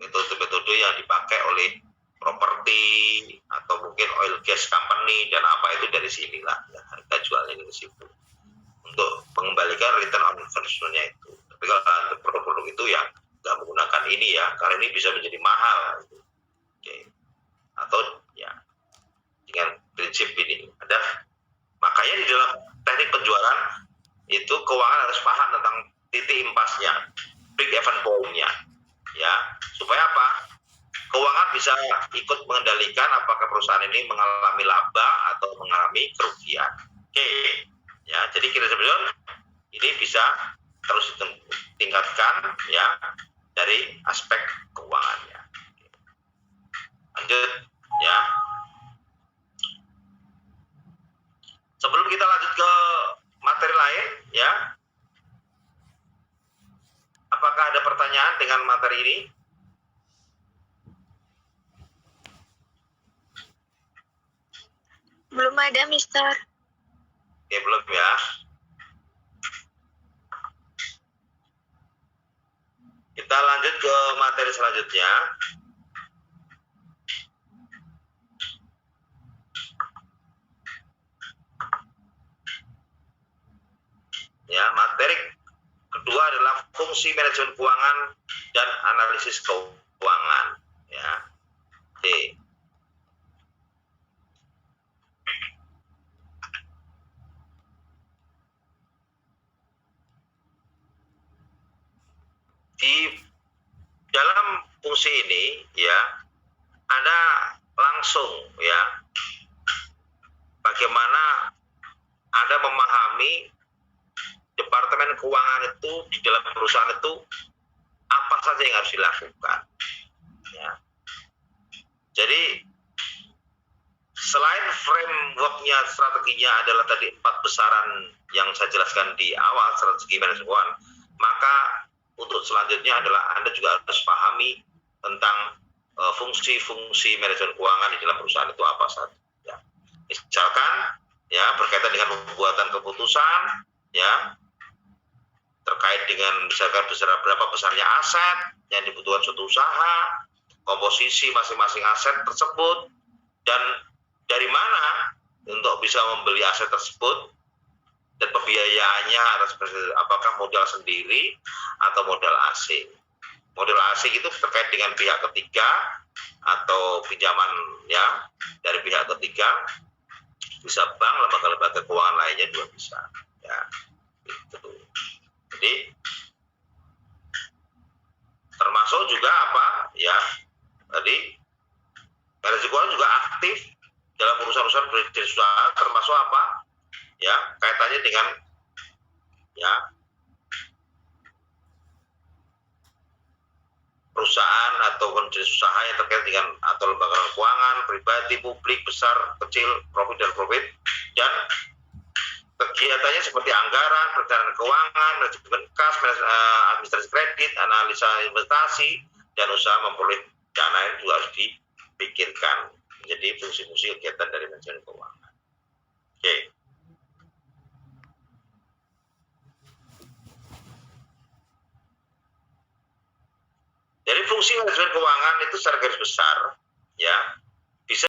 metode-metode yang dipakai oleh properti atau mungkin oil gas company dan apa itu dari sinilah ya, harga jualnya dari situ untuk mengembalikan return on investment-nya itu. Tapi kalau untuk produk-produk itu ya nggak menggunakan ini ya, karena ini bisa menjadi mahal gitu. Oke. Atau ya dengan prinsip ini ada, makanya di dalam teknik penjualan itu keuangan harus paham tentang titik impasnya, break even point-nya, ya, supaya apa? Keuangan bisa ikut mengendalikan apakah perusahaan ini mengalami laba atau mengalami kerugian. Oke, ya, jadi kira-kira ini bisa terus ditingkatkan ya dari aspek keuangannya. Lanjut ya. Sebelum kita lanjut ke materi lain ya, apakah ada pertanyaan dengan materi ini? Belum ada, Mister. Oke, belum ya. Kita lanjut ke materi selanjutnya. Ya, materi kedua adalah fungsi manajemen keuangan dan analisis keuangan. Ya, oke. Di dalam fungsi ini ya ada langsung ya bagaimana Anda memahami departemen keuangan itu di dalam perusahaan itu apa saja yang harus dilakukan ya. Jadi selain frameworknya, strateginya adalah tadi 4 besaran yang saya jelaskan di awal, strategi manajemen keuangan, maka untuk selanjutnya adalah Anda juga harus pahami tentang fungsi-fungsi manajemen keuangan di dalam perusahaan itu apa saja. Ya. Misalkan ya berkaitan dengan pembuatan keputusan ya terkait dengan misalkan berapa besarnya aset yang dibutuhkan suatu usaha, komposisi masing-masing aset tersebut, dan dari mana untuk bisa membeli aset tersebut, dan pembiayaannya apakah modal sendiri atau modal asing. Modal asing itu terkait dengan pihak ketiga atau pinjaman ya dari pihak ketiga, bisa bank, lembaga-lembaga keuangan lainnya juga bisa ya itu. Jadi termasuk juga apa ya tadi manajemen keuangan juga aktif dalam urusan-urusan bisnis usaha, termasuk apa ya kaitannya dengan ya perusahaan atau jenis usaha yang terkait dengan atau lembaga keuangan pribadi, publik, besar, kecil, profit dan profit, dan kegiatannya seperti anggaran, perencanaan keuangan, manajemen kas, administrasi kredit, analisa investasi, dan usaha memperoleh dana yang juga harus dipikirkan menjadi fungsi-fungsi kegiatan dari manajemen keuangan. Oke. Jadi fungsi manajemen keuangan itu secara garis besar ya